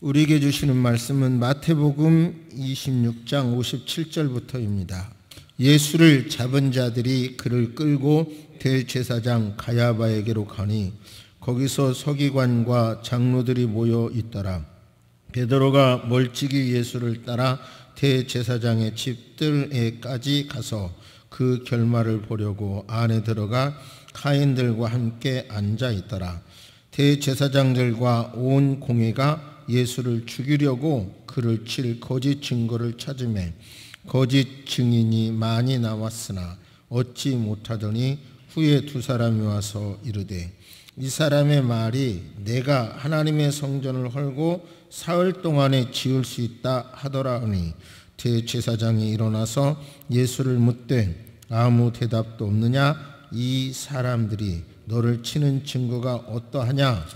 우리에게 주시는 말씀은 마태복음 26장 57절부터입니다. 예수를 잡은 자들이 그를 끌고 대제사장 가야바에게로 가니 거기서 서기관과 장로들이 모여 있더라. 베드로가 멀찍이 예수를 따라 대제사장의 집들에까지 가서 그 결말을 보려고 안에 들어가 하인들과 함께 앉아 있더라. 대제사장들과 온 공회가 예수를 죽이려고 그를 칠 거짓 증거를 찾으매 거짓 증인이 많이 나왔으나 얻지 못하더니 후에 두 사람이 와서 이르되 이 사람의 말이 내가 하나님의 성전을 헐고 사흘 동안에 지을 수 있다 하더라 하니 대제사장이 일어나서 예수를 묻되 아무 대답도 없느냐? 이 사람들이 너를 치는 증거가 어떠하냐?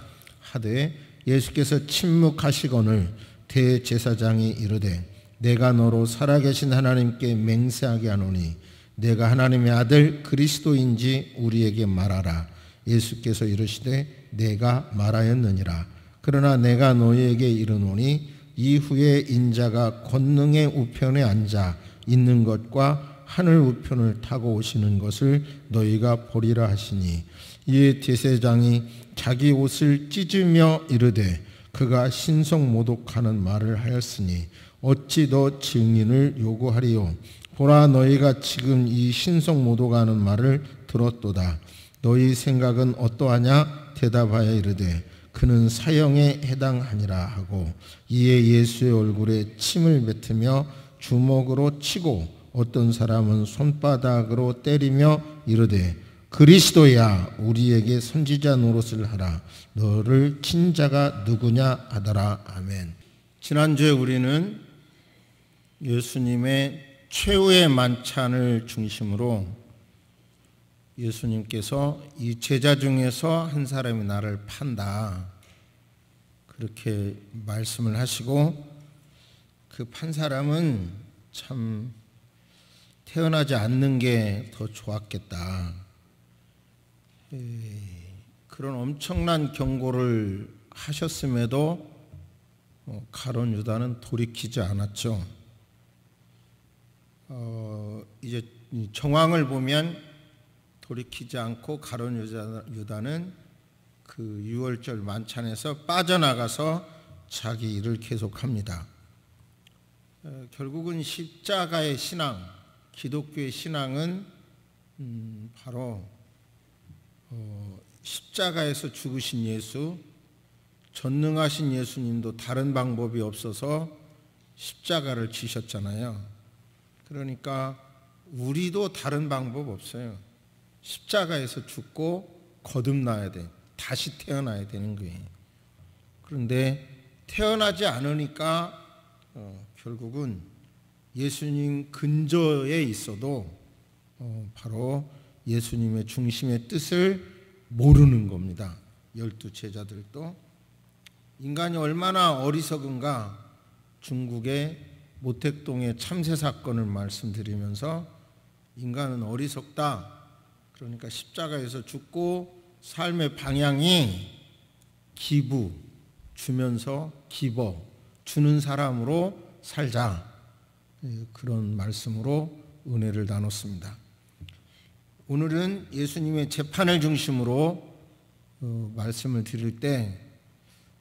하되 예수께서 침묵하시거늘 대제사장이 이르되 내가 너로 살아계신 하나님께 맹세하게 하노니 내가 하나님의 아들 그리스도인지 우리에게 말하라. 예수께서 이르시되 내가 말하였느니라. 그러나 내가 너희에게 이르노니 이후에 인자가 권능의 우편에 앉아 있는 것과 하늘 우편을 타고 오시는 것을 너희가 보리라 하시니 이에 대제사장이 자기 옷을 찢으며 이르되 그가 신성모독하는 말을 하였으니 어찌 더 증인을 요구하리요? 보라, 너희가 지금 이 신성모독하는 말을 들었도다. 너희 생각은 어떠하냐? 대답하여 이르되 그는 사형에 해당하니라 하고 이에 예수의 얼굴에 침을 뱉으며 주먹으로 치고 어떤 사람은 손바닥으로 때리며 이르되 그리스도야 우리에게 선지자 노릇을 하라. 너를 친 자가 누구냐 하더라. 아멘. 지난주에 우리는 예수님의 최후의 만찬을 중심으로 예수님께서 이 제자 중에서 한 사람이 나를 판다 그렇게 말씀을 하시고 그 판 사람은 참 태어나지 않는 게 더 좋았겠다. 그런 엄청난 경고를 하셨음에도 가룟 유다는 돌이키지 않았죠. 이제 정황을 보면 돌이키지 않고 가룟 유다는 그 유월절 만찬에서 빠져나가서 자기 일을 계속합니다. 결국은 십자가의 신앙, 기독교의 신앙은 바로 십자가에서 죽으신 예수, 전능하신 예수님도 다른 방법이 없어서 십자가를 지셨잖아요. 그러니까 우리도 다른 방법 없어요. 십자가에서 죽고 거듭나야 돼. 다시 태어나야 되는 거예요. 그런데 태어나지 않으니까 결국은 예수님 근저에 있어도 바로 예수님의 중심의 뜻을 모르는 겁니다. 12 제자들도. 인간이 얼마나 어리석은가 중국의 모택동의 참새 사건을 말씀드리면서 인간은 어리석다. 그러니까 십자가에서 죽고 삶의 방향이 기부, 주면서 기버, 주는 사람으로 살자. 그런 말씀으로 은혜를 나눴습니다. 오늘은 예수님의 재판을 중심으로 말씀을 드릴 때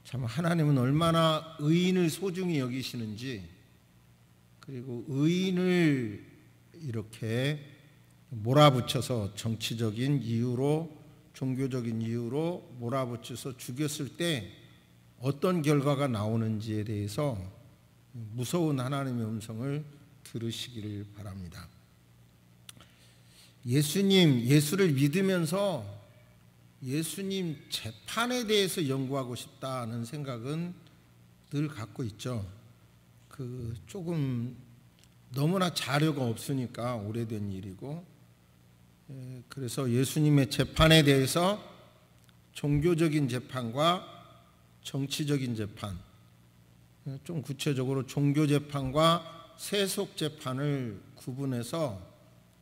참 하나님은 얼마나 의인을 소중히 여기시는지 그리고 의인을 이렇게 몰아붙여서 정치적인 이유로 종교적인 이유로 몰아붙여서 죽였을 때 어떤 결과가 나오는지에 대해서 무서운 하나님의 음성을 들으시기를 바랍니다. 예수를 믿으면서 예수님 재판에 대해서 연구하고 싶다는 생각은 늘 갖고 있죠. 조금 너무나 자료가 없으니까 오래된 일이고, 그래서 예수님의 재판에 대해서 종교적인 재판과 정치적인 재판, 좀 구체적으로 종교 재판과 세속 재판을 구분해서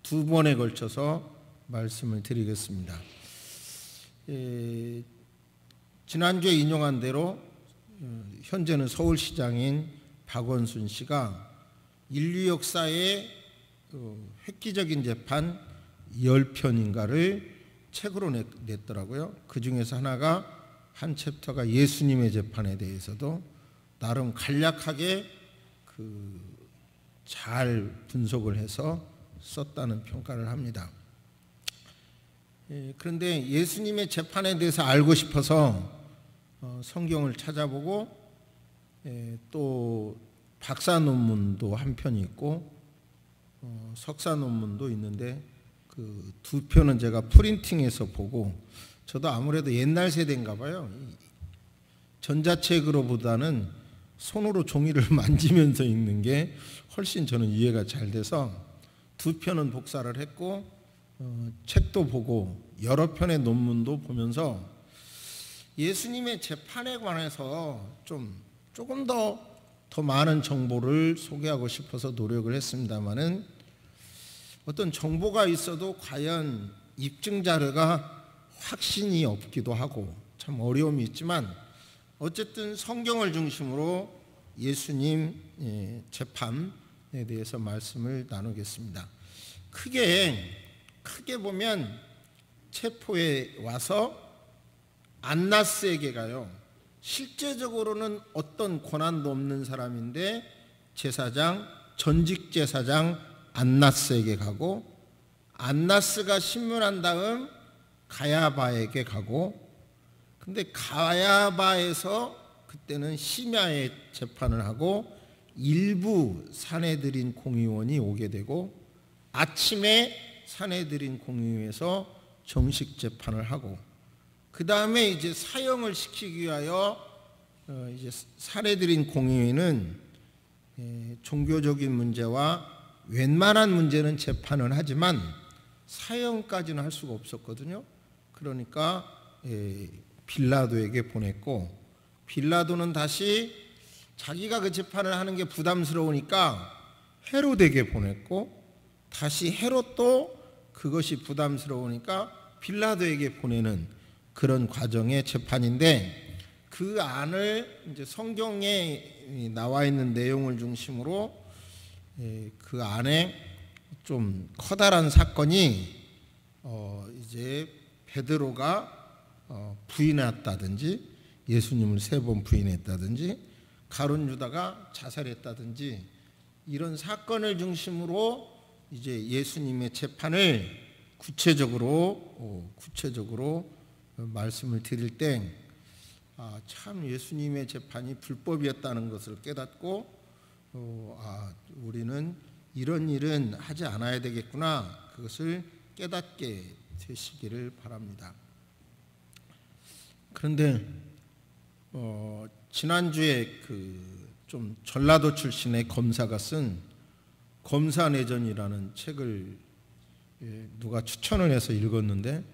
두 번에 걸쳐서 말씀을 드리겠습니다. 지난주에 인용한 대로 현재는 서울시장인 박원순 씨가 인류 역사의 획기적인 재판 10편인가를 책으로 냈더라고요. 그 중에서 하나가 한 챕터가 예수님의 재판에 대해서도 나름 간략하게 잘 분석을 해서 썼다는 평가를 합니다. 그런데 예수님의 재판에 대해서 알고 싶어서 성경을 찾아보고 또 박사 논문도 한 편이 있고 석사 논문도 있는데 그 두 편은 제가 프린팅해서 보고 저도 아무래도 옛날 세대인가 봐요. 전자책으로보다는 손으로 종이를 만지면서 읽는 게 훨씬 저는 이해가 잘 돼서 두 편은 복사를 했고 책도 보고 여러 편의 논문도 보면서 예수님의 재판에 관해서 조금 더 많은 정보를 소개하고 싶어서 노력을 했습니다마는 어떤 정보가 있어도 과연 입증 자료가 확신이 없기도 하고 참 어려움이 있지만 어쨌든 성경을 중심으로 예수님 재판에 대해서 말씀을 나누겠습니다. 크게 보면 체포에 와서 안나스에게 가요. 실제적으로는 어떤 권한도 없는 사람인데 전직 제사장 안나스에게 가고 안나스가 신문한 다음 가야바에게 가고 근데 가야바에서 그때는 심야에 재판을 하고 일부 산헤드린 공의원이 오게 되고 아침에 산헤드린 공의회에서 정식 재판을 하고 그 다음에 이제 사형을 시키기 위하여 이제 산헤드린 공의회는 종교적인 문제와 웬만한 문제는 재판을 하지만 사형까지는 할 수가 없었거든요. 그러니까 빌라도에게 보냈고 빌라도는 다시 자기가 그 재판을 하는 게 부담스러우니까 헤롯에게 보냈고 다시 헤롯도 그것이 부담스러우니까 빌라도에게 보내는 그런 과정의 재판인데 그 안을 이제 성경에 나와 있는 내용을 중심으로 그 안에 좀 커다란 사건이 이제 베드로가 부인했다든지 예수님을 3번 부인했다든지 가룟 유다가 자살했다든지 이런 사건을 중심으로 이제 예수님의 재판을 구체적으로 말씀을 드릴 때 참 예수님의 재판이 불법이었다는 것을 깨닫고 우리는 이런 일은 하지 않아야 되겠구나 그것을 깨닫게 되시기를 바랍니다. 그런데 지난주에 좀 전라도 출신의 검사가 쓴 검사내전이라는 책을 누가 추천을 해서 읽었는데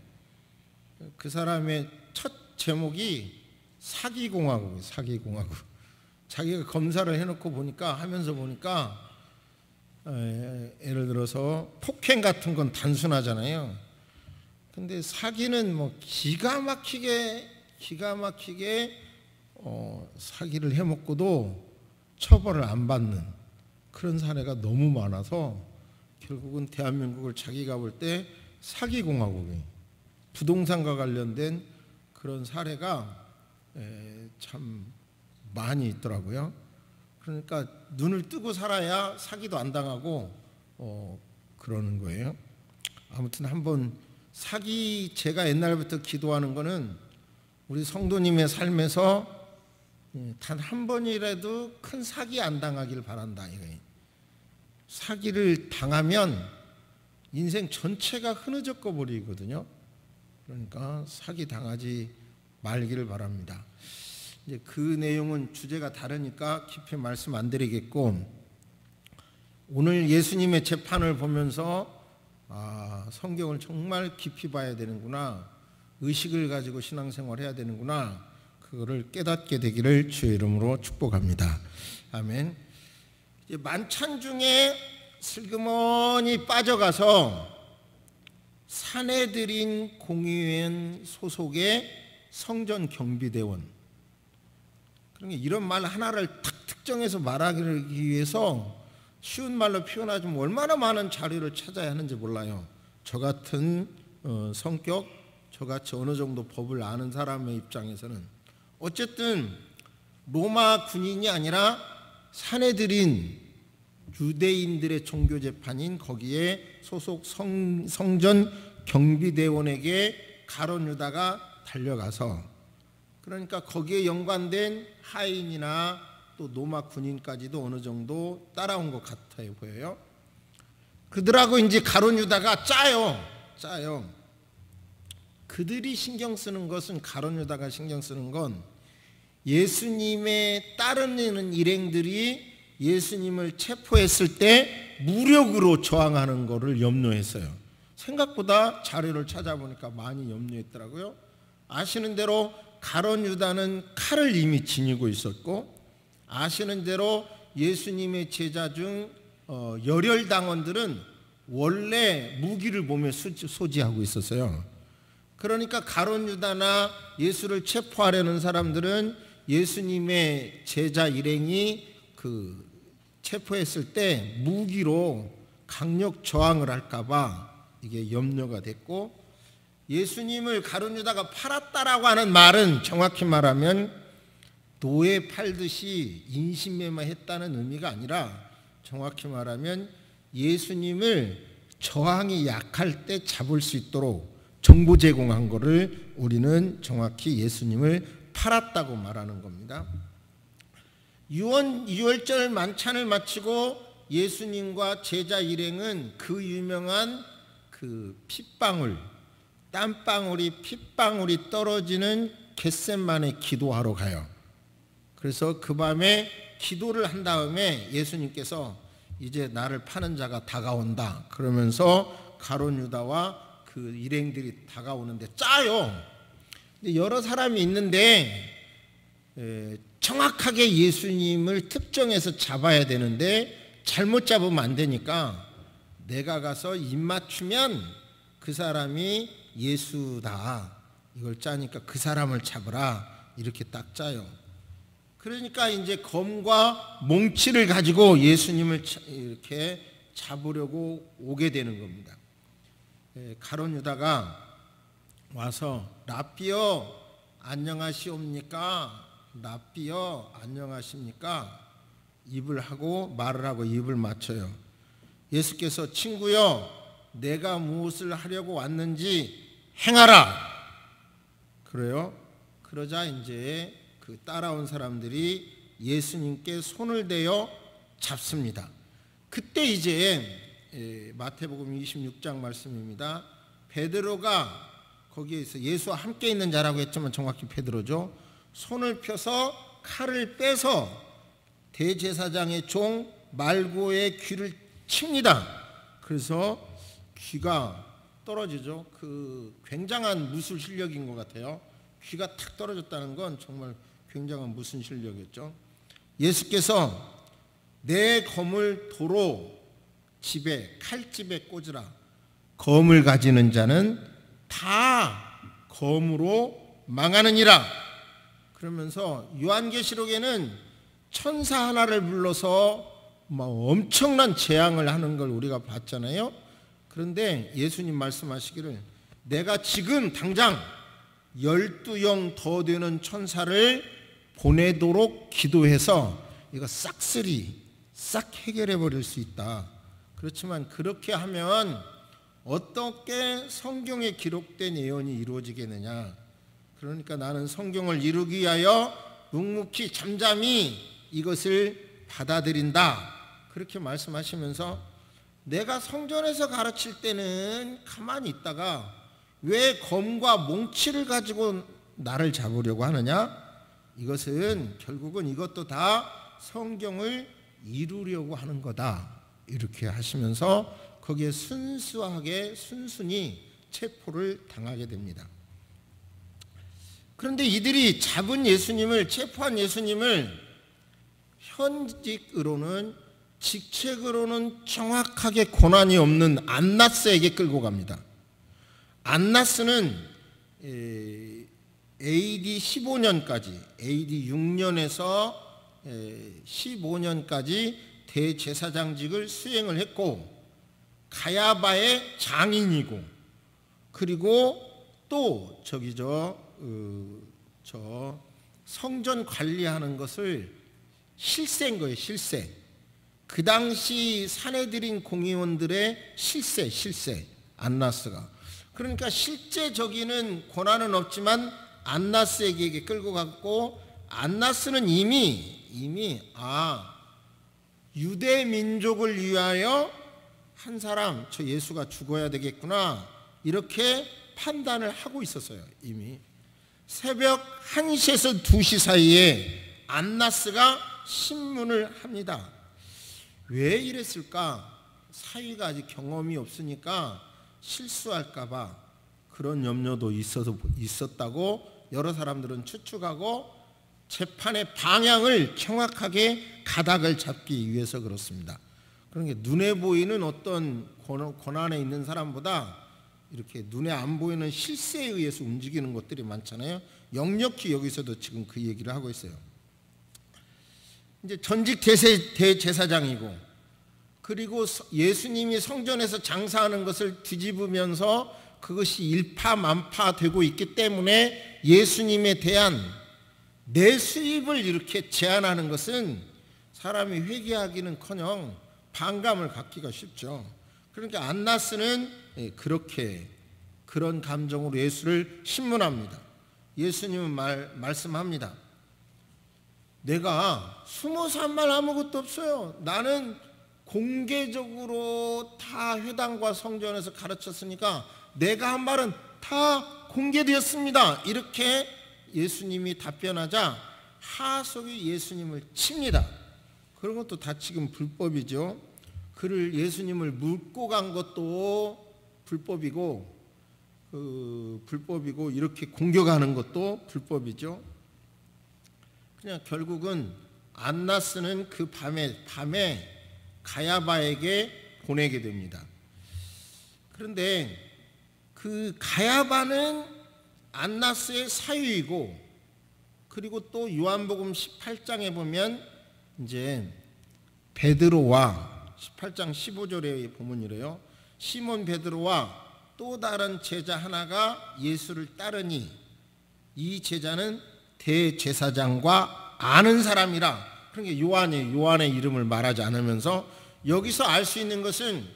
그 사람의 첫 제목이 사기공화국. 자기가 검사를 해놓고 하면서 보니까 예를 들어서 폭행 같은 건 단순하잖아요. 근데 사기는 뭐 기가 막히게 사기를 해먹고도 처벌을 안 받는 그런 사례가 너무 많아서 결국은 대한민국을 자기가 볼 때 사기공화국이 부동산과 관련된 그런 사례가 참 많이 있더라고요. 그러니까 눈을 뜨고 살아야 사기도 안 당하고 그러는 거예요. 아무튼 한번 제가 옛날부터 기도하는 거는 우리 성도님의 삶에서 단 한 번이라도 큰 사기 안 당하길 바란다 이거예요. 사기를 당하면 인생 전체가 흐느적거 버리거든요. 그러니까 사기 당하지 말기를 바랍니다. 이제 그 내용은 주제가 다르니까 깊이 말씀 안 드리겠고 오늘 예수님의 재판을 보면서 성경을 정말 깊이 봐야 되는구나 의식을 가지고 신앙생활 해야 되는구나 그거를 깨닫게 되기를 주의 이름으로 축복합니다. 아멘. 이제 만찬 중에 슬그머니 빠져가서 산헤드린 공의원 소속의 성전 경비대원 그러니까 이런 말 하나를 탁 특정해서 말하기 위해서 쉬운 말로 표현하자면 얼마나 많은 자료를 찾아야 하는지 몰라요. 저 같은 성격, 저같이 어느 정도 법을 아는 사람의 입장에서는. 어쨌든 로마 군인이 아니라 사내들인 유대인들의 종교재판인 거기에 소속 성전 경비대원에게 가룟 유다가 달려가서, 그러니까 거기에 연관된 하인이나 또 로마 군인까지도 어느 정도 따라온 것 같아요 보여요. 그들하고 이제 가룟 유다가 짜요. 그들이 신경 쓰는 것은, 가룟 유다가 신경 쓰는 건 예수님의 따르는 일행들이 예수님을 체포했을 때 무력으로 저항하는 것을 염려했어요. 생각보다 자료를 찾아보니까 많이 염려했더라고요. 아시는 대로 가룟 유다는 칼을 이미 지니고 있었고, 아시는 대로 예수님의 제자 중 열혈당원들은 원래 무기를 몸에 소지하고 있었어요. 그러니까 가룟 유다나 예수를 체포하려는 사람들은 예수님의 제자 일행이 체포했을 때 무기로 강력 저항을 할까봐 이게 염려가 됐고, 예수님을 가룟 유다가 팔았다라고 하는 말은 정확히 말하면 노예 팔듯이 인신매매했다는 의미가 아니라, 정확히 말하면 예수님을 저항이 약할 때 잡을 수 있도록 정보 제공한 것을 우리는 정확히 예수님을 팔았다고 말하는 겁니다. 유월절 만찬을 마치고 예수님과 제자 일행은 그 유명한 땀방울이 떨어지는 겟셋마네 기도하러 가요. 그래서 그 밤에 기도를 한 다음에 예수님께서 이제 나를 파는 자가 다가온다 그러면서 가룟 유다와 그 일행들이 다가오는데 짜요. 근데 여러 사람이 있는데 정확하게 예수님을 특정해서 잡아야 되는데 잘못 잡으면 안 되니까 내가 가서 입 맞추면 그 사람이 예수다, 이걸 짜니까 그 사람을 잡으라, 이렇게 딱 짜요. 그러니까 이제 검과 몽치를 가지고 예수님을 이렇게 잡으려고 오게 되는 겁니다. 가룟 유다가 와서 랍비여 안녕하시옵니까? 랍비여 안녕하십니까? 말을 하고 입을 맞춰요. 예수께서 친구여 내가 무엇을 하려고 왔는지 행하라 그래요. 그러자 이제 그 따라온 사람들이 예수님께 손을 대어 잡습니다. 그때 이제 마태복음 26장 말씀입니다. 베드로가 거기에서 예수와 함께 있는 자라고 했지만 정확히 베드로죠. 손을 펴서 칼을 빼서 대제사장의 종 말고의 귀를 칩니다. 그래서 귀가 떨어지죠. 그 굉장한 무술 실력인 것 같아요. 귀가 탁 떨어졌다는 건 정말 굉장한 무슨 실력이었죠. 예수께서 내 검을 도로 칼집에 꽂으라. 검을 가지는 자는 다 검으로 망하느니라. 그러면서 요한계시록에는 천사 하나를 불러서 엄청난 재앙을 하는 걸 우리가 봤잖아요. 그런데 예수님 말씀하시기를 내가 지금 당장 12영 더 되는 천사를 보내도록 기도해서 이거 싹 해결해 버릴 수 있다. 그렇지만 그렇게 하면 어떻게 성경에 기록된 예언이 이루어지겠느냐. 그러니까 나는 성경을 이루기 위하여 묵묵히 잠잠히 이것을 받아들인다. 그렇게 말씀하시면서 내가 성전에서 가르칠 때는 가만히 있다가 왜 검과 몽치를 가지고 나를 잡으려고 하느냐? 이것은 결국은 이것도 다 성경을 이루려고 하는 거다. 이렇게 하시면서 거기에 순순히 체포를 당하게 됩니다. 그런데 이들이 잡은 예수님을, 체포한 예수님을 현직으로는, 직책으로는 정확하게 고난이 없는 안나스에게 끌고 갑니다. 안나스는 AD 15년까지 AD 6년에서 15년까지 대제사장직을 수행을 했고 가야바의 장인이고 그리고 또 성전 관리하는 것을 실세인 거예요. 실세. 그 당시 산헤드린 공의원들의 실세 안나스가. 그러니까 실제적인 권한은 없지만 안나스에게 끌고 갔고 안나스는 이미 유대 민족을 위하여 한 사람 저 예수가 죽어야 되겠구나 이렇게 판단을 하고 있었어요. 이미 새벽 1시에서 2시 사이에 안나스가 신문을 합니다. 왜 이랬을까? 사위가 아직 경험이 없으니까 실수할까 봐 그런 염려도 있었다고 여러 사람들은 추측하고 재판의 방향을 정확하게 가닥을 잡기 위해서 그렇습니다. 그러니까 눈에 보이는 어떤 권한에 있는 사람보다 이렇게 눈에 안 보이는 실세에 의해서 움직이는 것들이 많잖아요. 역력히 여기서도 지금 그 얘기를 하고 있어요. 이제 전직 대제사장이고 그리고 예수님이 성전에서 장사하는 것을 뒤집으면서 그것이 일파만파되고 있기 때문에 예수님에 대한 내수입을 이렇게 제한하는 것은 사람이 회개하기는커녕 반감을 갖기가 쉽죠. 그러니까 안나스는 그런 감정으로 예수를 신문합니다. 예수님은 말씀합니다. 내가 숨어서 한 말 아무것도 없어요. 나는 공개적으로 다 회당과 성전에서 가르쳤으니까 내가 한 말은 다 공개되었습니다. 이렇게 예수님이 답변하자 하속이 예수님을 칩니다. 그런 것도 다 지금 불법이죠. 그를 예수님을 묻고 간 것도 불법이고 이렇게 공격하는 것도 불법이죠. 그냥 결국은 안나스는 그 밤에 가야바에게 보내게 됩니다. 그런데 그 가야바는 안나스의 사위이고 그리고 또 요한복음 18장에 보면 이제 베드로와 18장 15절에 보면 이래요. 시몬 베드로와 또 다른 제자 하나가 예수를 따르니 이 제자는 대제사장과 아는 사람이라. 그러니까 요한의 이름을 말하지 않으면서 여기서 알 수 있는 것은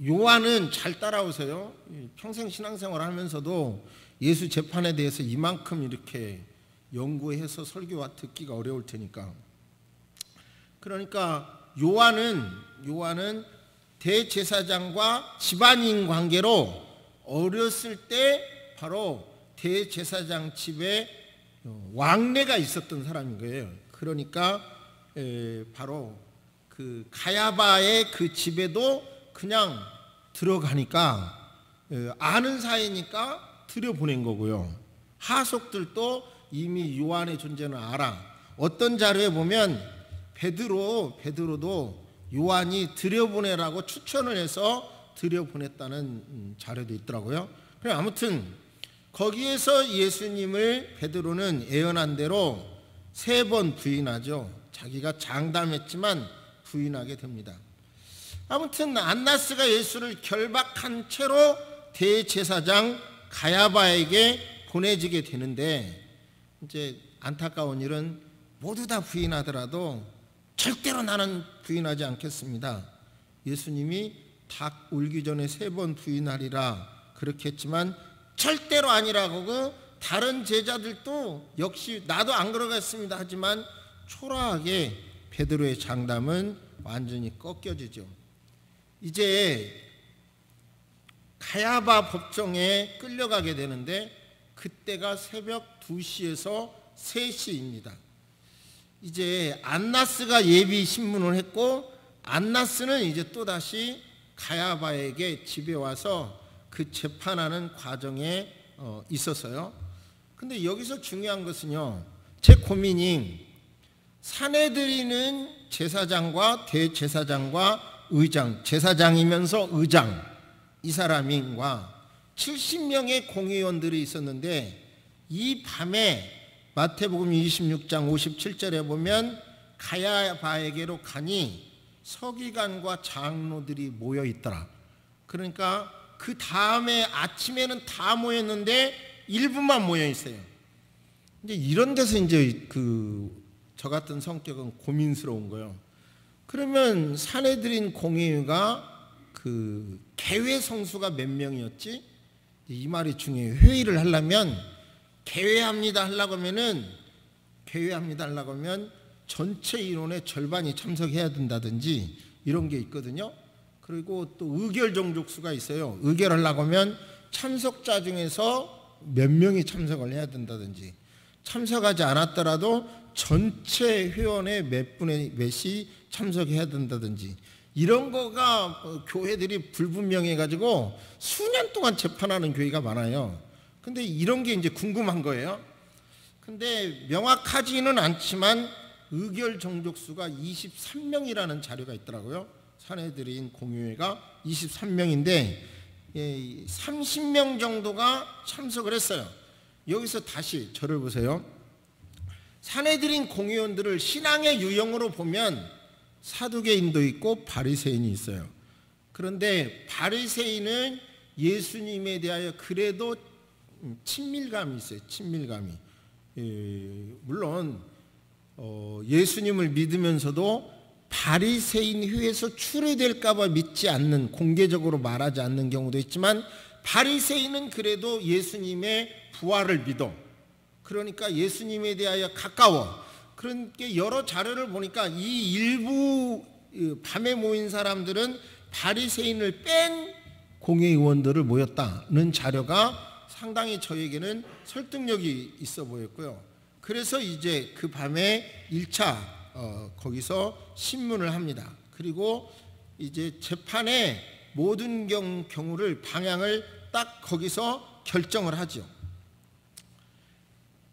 요한은 잘 따라오세요. 평생 신앙생활 하면서도 예수 재판에 대해서 이만큼 이렇게 연구해서 설교와 듣기가 어려울 테니까. 그러니까 요한은 대제사장과 집안인 관계로 어렸을 때 바로 대제사장 집에 왕래가 있었던 사람인 거예요. 그러니까 바로 그 가야바의 그 집에도 그냥 들어가니까 아는 사이니까 들여보낸 거고요. 하속들도 이미 요한의 존재는 알아. 어떤 자료에 보면 베드로도 요한이 들여보내라고 추천을 해서 들여보냈다는 자료도 있더라고요. 아무튼 거기에서 예수님을 베드로는 예언한 대로 3번 부인하죠. 자기가 장담했지만 부인하게 됩니다. 아무튼 안나스가 예수를 결박한 채로 대제사장 가야바에게 보내지게 되는데 이제 안타까운 일은 모두 다 부인하더라도 절대로 나는 부인하지 않겠습니다. 예수님이 닭 울기 전에 3번 부인하리라 그렇게 했지만 절대로 아니라고 다른 제자들도 역시 나도 안 그러겠습니다 하지만 초라하게 베드로의 장담은 완전히 꺾여지죠. 이제 가야바 법정에 끌려가게 되는데 그때가 새벽 2시에서 3시입니다. 이제 안나스가 예비 신문을 했고 안나스는 이제 또다시 가야바에게 집에 와서 그 재판하는 과정에 있었어요. 근데 여기서 중요한 것은요. 제 고민이 산헤드린은 제사장과 대제사장과 의장, 제사장이면서 의장 이 사람과 70명의 공의원들이 있었는데 이 밤에 마태복음 26장 57절에 보면 가야바에게로 가니 서기관과 장로들이 모여 있더라. 그러니까 그 다음에 아침에는 다 모였는데 일부만 모여 있어요. 이제 이런 데서 이제 저 같은 성격은 고민스러운 거예요. 그러면 사내들인 공회가 개회 성수가 몇 명이었지? 이 말이 중요해요. 회의를 하려면 개회합니다 하려고 하면 전체 인원의 절반이 참석해야 된다든지 이런 게 있거든요. 그리고 또 의결 종족수가 있어요. 의결하려고 하면 참석자 중에서 몇 명이 참석을 해야 된다든지, 참석하지 않았더라도 전체 회원의 몇 분의 몇이 참석해야 된다든지, 이런 거가 교회들이 불분명해가지고 수년 동안 재판하는 교회가 많아요. 근데 이런 게 이제 궁금한 거예요. 근데 명확하지는 않지만 의결 종족수가 23명이라는 자료가 있더라고요. 사내들인 공회가 23명인데 30명 정도가 참석을 했어요. 여기서 다시 저를 보세요. 사내들인 공회원들을 신앙의 유형으로 보면 사두개인도 있고 바리새인이 있어요. 그런데 바리새인은 예수님에 대하여 그래도 친밀감이 있어요. 친밀감이. 물론 예수님을 믿으면서도 바리새인 회에서 추례될까 봐 믿지 않는, 공개적으로 말하지 않는 경우도 있지만, 바리새인은 그래도 예수님의 부활을 믿어. 그러니까 예수님에 대하여 가까워. 그러니까 여러 자료를 보니까 이 일부 밤에 모인 사람들은 바리새인을 뺀 공회의원들을 모였다는 자료가 상당히 저에게는 설득력이 있어 보였고요. 그래서 이제 그 밤에 1차 거기서 신문을 합니다. 그리고 이제 재판의 모든 경우를 방향을 딱 거기서 결정을 하죠.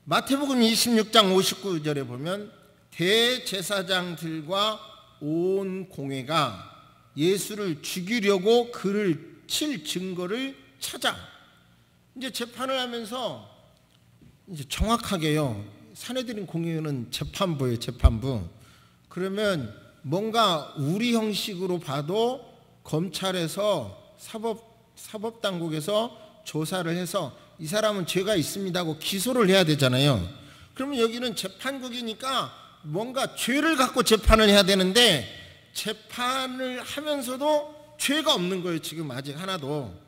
마태복음 26장 59절에 보면 대제사장들과 온 공회가 예수를 죽이려고 그를 칠 증거를 찾아. 이제 재판을 하면서 이제 정확하게요. 사내들인 공회는 재판부예요, 재판부. 그러면 뭔가 우리 형식으로 봐도 검찰에서 사법당국에서 조사를 해서 이 사람은 죄가 있습니다 하고 기소를 해야 되잖아요. 그러면 여기는 재판국이니까 뭔가 죄를 갖고 재판을 해야 되는데, 재판을 하면서도 죄가 없는 거예요. 지금 아직 하나도.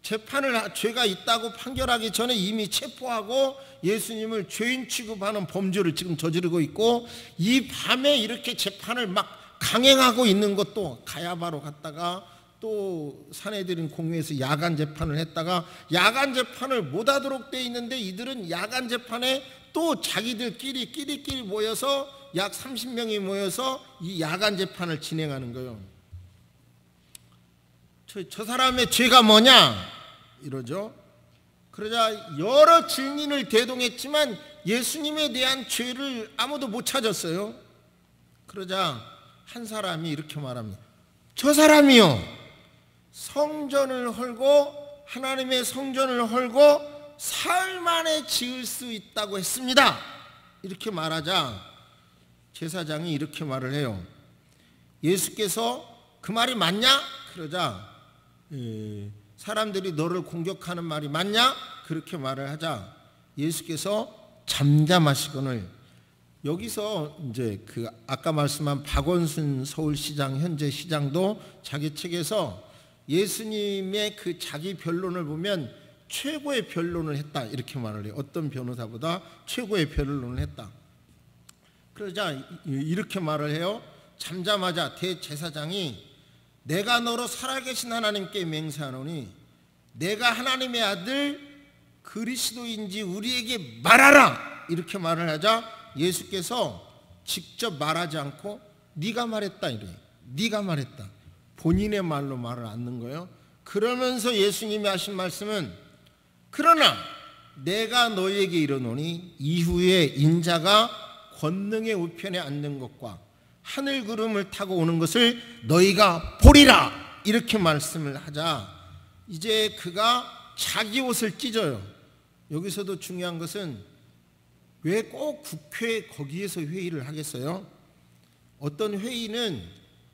죄가 있다고 판결하기 전에 이미 체포하고 예수님을 죄인 취급하는 범죄를 지금 저지르고 있고, 이 밤에 이렇게 재판을 막 강행하고 있는 것도 가야바로 갔다가 또 사내들인 공회에서 야간 재판을 했다가 야간 재판을 못하도록 돼 있는데, 이들은 야간 재판에 또 자기들끼리 모여서 약 30명이 모여서 이 야간 재판을 진행하는 거예요. 저 사람의 죄가 뭐냐 이러죠. 그러자 여러 증인을 대동했지만 예수님에 대한 죄를 아무도 못 찾았어요. 그러자 한 사람이 이렇게 말합니다. 저 사람이요, 성전을 헐고, 하나님의 성전을 헐고 사흘 만에 지을 수 있다고 했습니다. 이렇게 말하자 제사장이 이렇게 말을 해요. 예수께서 그 말이 맞냐? 그러자 사람들이 너를 공격하는 말이 맞냐? 그렇게 말을 하자 예수께서 잠잠하시거늘, 여기서 이제 아까 말씀한 박원순 서울시장 현재 시장도 자기 책에서 예수님의 그 자기 변론을 보면 최고의 변론을 했다 이렇게 말을 해요. 어떤 변호사보다 최고의 변론을 했다. 그러자 이렇게 말을 해요. 잠잠하자 대제사장이 내가 너로 살아계신 하나님께 맹세하노니 내가 하나님의 아들 그리스도인지 우리에게 말하라 이렇게 말을 하자 예수께서 직접 말하지 않고 네가 말했다 이래요. 네가 말했다. 본인의 말로 말을 않는 거예요. 그러면서 예수님이 하신 말씀은 그러나 내가 너희에게 이르노니 이후에 인자가 권능의 우편에 앉는 것과 하늘 구름을 타고 오는 것을 너희가 보리라 이렇게 말씀을 하자 이제 그가 자기 옷을 찢어요. 여기서도 중요한 것은 왜 꼭 국회 거기에서 회의를 하겠어요? 어떤 회의는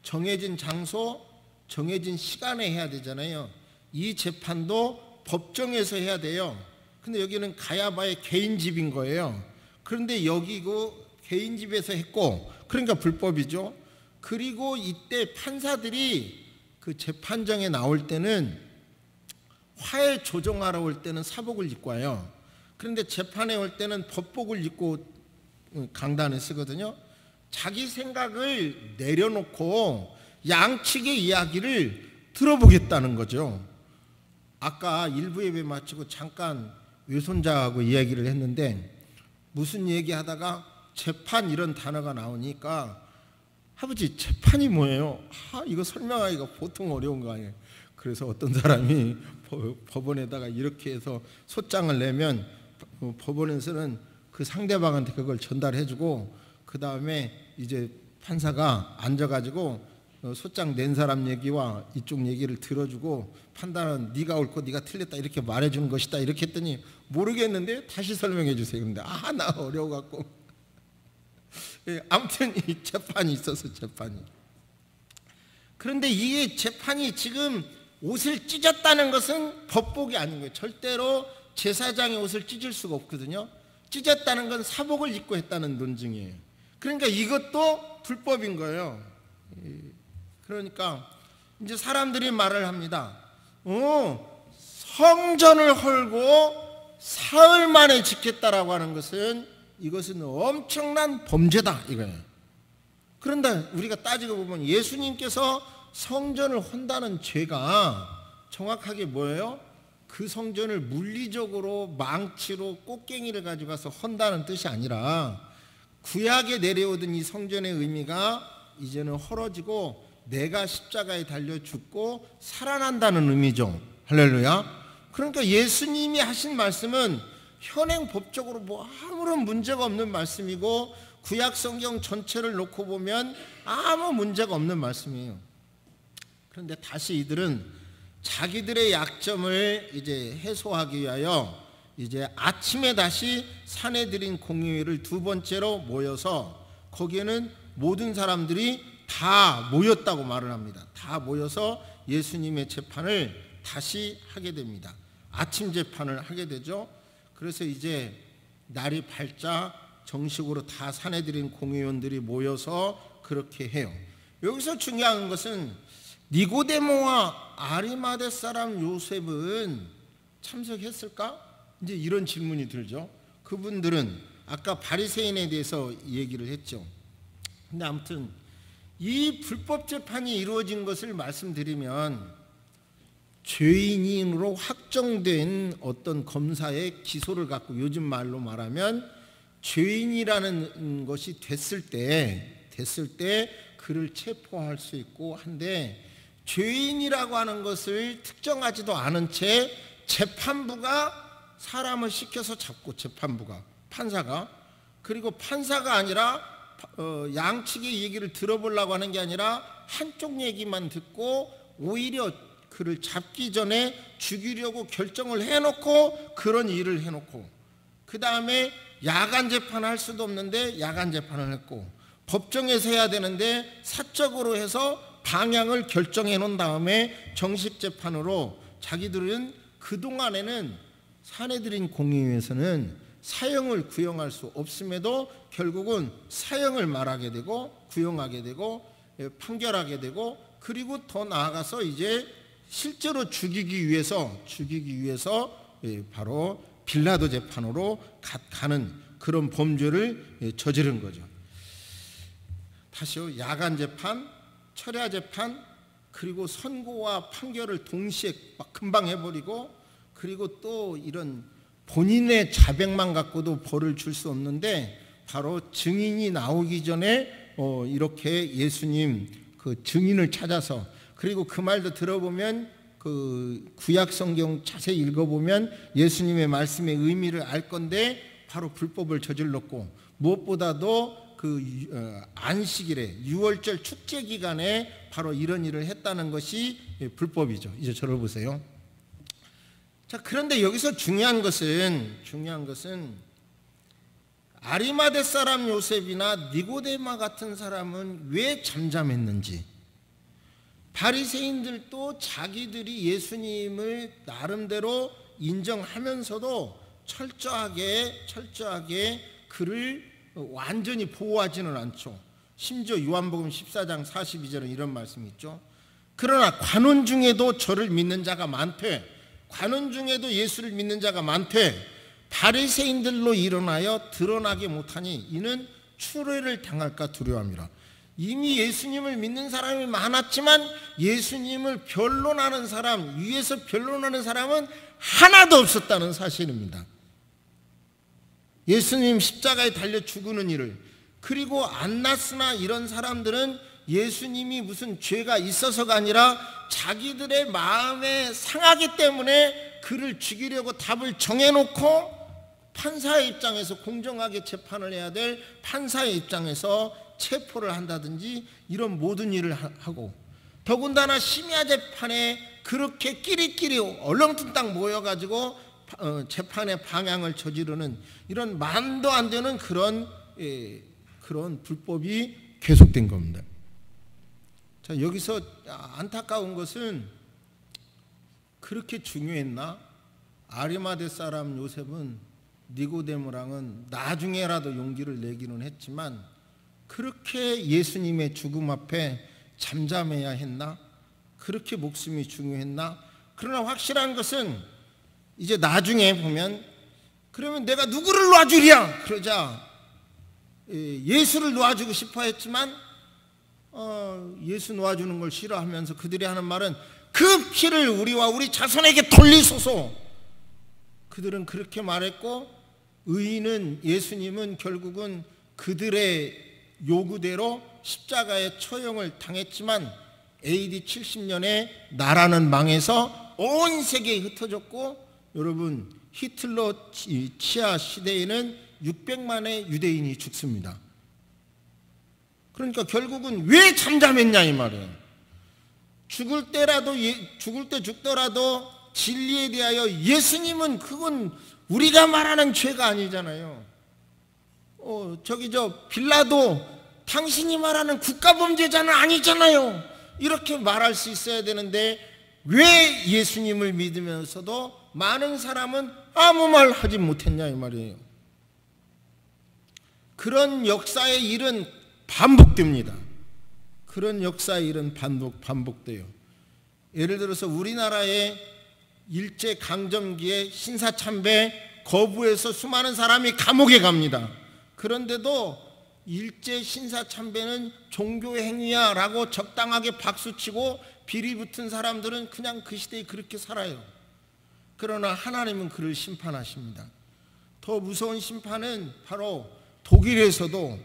정해진 장소, 정해진 시간에 해야 되잖아요. 이 재판도 법정에서 해야 돼요. 근데 여기는 가야바의 개인 집인 거예요. 그런데 여기 그 개인 집에서 했고, 그러니까 불법이죠. 그리고 이때 판사들이 그 재판정에 나올 때는 화해 조정하러 올 때는 사복을 입고 와요. 그런데 재판에 올 때는 법복을 입고 강단에 쓰거든요. 자기 생각을 내려놓고 양측의 이야기를 들어보겠다는 거죠. 아까 일부 예배 마치고 잠깐 외손자하고 이야기를 했는데 무슨 얘기하다가 재판 이런 단어가 나오니까 아버지 재판이 뭐예요? 이거 설명하기가 보통 어려운 거 아니에요. 그래서 어떤 사람이 법원에다가 이렇게 해서 소장을 내면 법원에서는 그 상대방한테 그걸 전달해주고 그 다음에 이제 판사가 앉아가지고 소장 낸 사람 얘기와 이쪽 얘기를 들어주고 판단은 네가 옳고 네가 틀렸다 이렇게 말해주는 것이다 이렇게 했더니 모르겠는데 다시 설명해 주세요. 근데 나 어려워갖고 아무튼 이 재판이 있어서 재판이. 그런데 이 재판이 지금 옷을 찢었다는 것은 법복이 아닌 거예요. 절대로 제사장의 옷을 찢을 수가 없거든요. 찢었다는 건 사복을 입고 했다는 논증이에요. 그러니까 이것도 불법인 거예요. 그러니까 이제 사람들이 말을 합니다. 성전을 헐고 사흘 만에 짓겠다라고 하는 것은 이것은 엄청난 범죄다 이거예요. 그런데 우리가 따지고 보면 예수님께서 성전을 헌다는 죄가 정확하게 뭐예요? 그 성전을 물리적으로 망치로 꽃갱이를 가져가서 헌다는 뜻이 아니라 구약에 내려오던 이 성전의 의미가 이제는 헐어지고 내가 십자가에 달려 죽고 살아난다는 의미죠. 할렐루야. 그러니까 예수님이 하신 말씀은 현행 법적으로 뭐 아무런 문제가 없는 말씀이고 구약 성경 전체를 놓고 보면 아무 문제가 없는 말씀이에요. 그런데 다시 이들은 자기들의 약점을 이제 해소하기 위하여 이제 아침에 다시 사내들인 공의회를 두 번째로 모여서 거기에는 모든 사람들이 다 모였다고 말을 합니다. 다 모여서 예수님의 재판을 다시 하게 됩니다. 아침 재판을 하게 되죠. 그래서 이제 날이 밝자 정식으로 다 사내들인 공의원들이 모여서 그렇게 해요. 여기서 중요한 것은 니고데모와 아리마대 사람 요셉은 참석했을까? 이제 이런 질문이 들죠. 그분들은 아까 바리새인에 대해서 얘기를 했죠. 근데 아무튼 이 불법 재판이 이루어진 것을 말씀드리면 죄인으로 확정된 어떤 검사의 기소를 갖고 요즘 말로 말하면 죄인이라는 것이 됐을 때 그를 체포할 수 있고 한데 죄인이라고 하는 것을 특정하지도 않은 채 재판부가 사람을 시켜서 잡고 재판부가 판사가 그리고 판사가 아니라 양측의 얘기를 들어보려고 하는 게 아니라 한쪽 얘기만 듣고 오히려 그를 잡기 전에 죽이려고 결정을 해놓고 그런 일을 해놓고 그 다음에 야간 재판을 할 수도 없는데 야간 재판을 했고 법정에서 해야 되는데 사적으로 해서 방향을 결정해 놓은 다음에 정식 재판으로 자기들은 그동안에는 사내들인 공의회에서는 사형을 구형할 수 없음에도 결국은 사형을 말하게 되고 구형하게 되고 판결하게 되고 그리고 더 나아가서 이제 실제로 죽이기 위해서 바로 빌라도 재판으로 가는 그런 범죄를 저지른 거죠. 다시요. 야간 재판, 철야 재판, 그리고 선고와 판결을 동시에 막 금방 해버리고 그리고 또 이런 본인의 자백만 갖고도 벌을 줄 수 없는데 바로 증인이 나오기 전에 이렇게 예수님 그 증인을 찾아서 그리고 그 말도 들어보면 그 구약 성경 자세히 읽어보면 예수님의 말씀의 의미를 알 건데 바로 불법을 저질렀고 무엇보다도 그 안식일에 6월절 축제 기간에 바로 이런 일을 했다는 것이 불법이죠. 이제 저를 보세요. 자, 그런데 여기서 중요한 것은 아리마대 사람 요셉이나 니고데마 같은 사람은 왜 잠잠했는지, 바리새인들도 자기들이 예수님을 나름대로 인정하면서도 철저하게 그를 완전히 보호하지는 않죠. 심지어 요한복음 14장 42절은 이런 말씀이 있죠. 그러나 관원 중에도 저를 믿는 자가 많되, 관원 중에도 예수를 믿는 자가 많되 바리새인들로 일어나여 드러나게 못하니 이는 추례를 당할까 두려워함이라. 이미 예수님을 믿는 사람이 많았지만 예수님을 변론하는 사람, 위에서 변론하는 사람은 하나도 없었다는 사실입니다. 예수님 십자가에 달려 죽는 일을, 그리고 안나스나 이런 사람들은 예수님이 무슨 죄가 있어서가 아니라 자기들의 마음에 상하기 때문에 그를 죽이려고 답을 정해놓고 판사의 입장에서 공정하게 재판을 해야 될 판사의 입장에서 체포를 한다든지 이런 모든 일을 하고, 더군다나 심야 재판에 그렇게 끼리끼리 얼렁뚱땅 모여가지고 재판의 방향을 저지르는 이런 만도 안 되는 그런 불법이 계속된 겁니다. 자, 여기서 안타까운 것은 그렇게 중요했나? 아리마대 사람 요셉은 니고데모랑은 나중에라도 용기를 내기는 했지만 그렇게 예수님의 죽음 앞에 잠잠해야 했나? 그렇게 목숨이 중요했나? 그러나 확실한 것은 이제 나중에 보면, 그러면 내가 누구를 놔주랴? 그러자 예수를 놔주고 싶어 했지만 예수 놓아주는 걸 싫어하면서 그들이 하는 말은 그 피를 우리와 우리 자손에게 돌리소서. 그들은 그렇게 말했고, 의인은, 예수님은 결국은 그들의 요구대로 십자가의 처형을 당했지만 AD 70년에 나라는 망해서 온 세계에 흩어졌고, 여러분 히틀러 치하 시대에는 600만의 유대인이 죽습니다. 그러니까 결국은 왜 잠잠했냐 이 말이에요. 죽을 때 죽더라도 진리에 대하여, 예수님은 그건 우리가 말하는 죄가 아니잖아요. 빌라도 당신이 말하는 국가범죄자는 아니잖아요. 이렇게 말할 수 있어야 되는데 왜 예수님을 믿으면서도 많은 사람은 아무 말 하지 못했냐 이 말이에요. 그런 역사의 일은 반복됩니다. 그런 역사의 일은 반복돼요. 예를 들어서 우리나라의 일제강점기에 신사참배 거부해서 수많은 사람이 감옥에 갑니다. 그런데도 일제 신사참배는 종교 행위야 라고 적당하게 박수치고 비리 붙은 사람들은 그냥 그 시대에 그렇게 살아요. 그러나 하나님은 그를 심판하십니다. 더 무서운 심판은 바로 독일에서도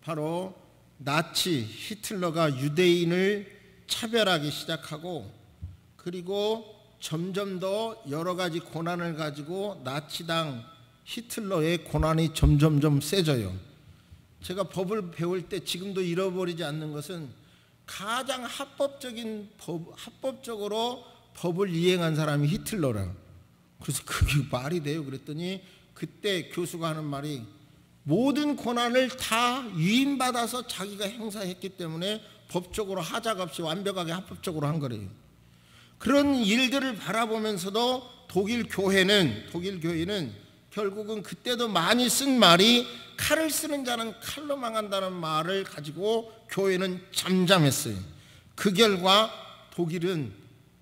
바로 나치 히틀러가 유대인을 차별하기 시작하고, 그리고 점점 더 여러 가지 고난을 가지고 나치당 히틀러의 고난이 점점 세져요. 제가 법을 배울 때 지금도 잃어버리지 않는 것은 가장 합법적으로 법을 이행한 사람이 히틀러라. 그래서 그게 말이 돼요? 그랬더니 그때 교수가 하는 말이, 모든 고난을 다 위임받아서 자기가 행사했기 때문에 법적으로 하자가 없이 완벽하게 합법적으로 한 거래요. 그런 일들을 바라보면서도 독일 교회는 결국은 그때도 많이 쓴 말이, 칼을 쓰는 자는 칼로 망한다는 말을 가지고 교회는 잠잠했어요. 그 결과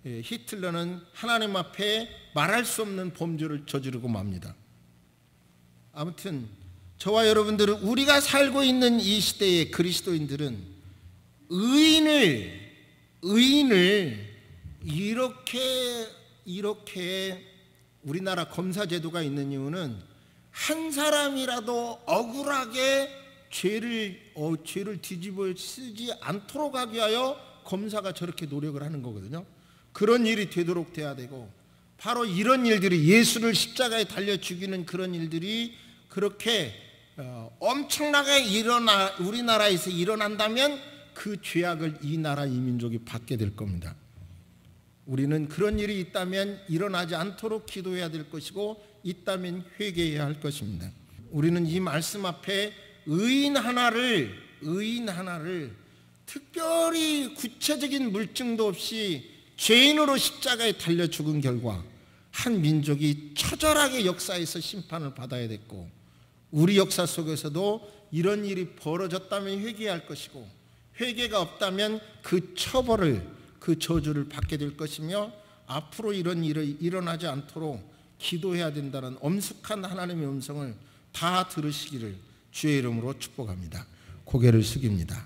히틀러는 하나님 앞에 말할 수 없는 범죄를 저지르고 맙니다. 아무튼 저와 여러분들은, 우리가 살고 있는 이 시대의 그리스도인들은 의인을 이렇게 우리나라 검사 제도가 있는 이유는 한 사람이라도 억울하게 죄를 뒤집어 쓰지 않도록 하기 위하여 검사가 저렇게 노력을 하는 거거든요. 그런 일이 되도록 돼야 되고, 바로 이런 일들이, 예수를 십자가에 달려 죽이는 그런 일들이 그렇게 엄청나게 우리나라에서 일어난다면 그 죄악을 이 나라 이 민족이 받게 될 겁니다. 우리는 그런 일이 있다면 일어나지 않도록 기도해야 될 것이고 있다면 회개해야 할 것입니다. 우리는 이 말씀 앞에 의인 하나를 특별히 구체적인 물증도 없이 죄인으로 십자가에 달려 죽은 결과 한 민족이 처절하게 역사에서 심판을 받아야 됐고, 우리 역사 속에서도 이런 일이 벌어졌다면 회개할 것이고, 회개가 없다면 그 처벌을, 그 저주를 받게 될 것이며, 앞으로 이런 일이 일어나지 않도록 기도해야 된다는 엄숙한 하나님의 음성을 다 들으시기를 주의 이름으로 축복합니다. 고개를 숙입니다.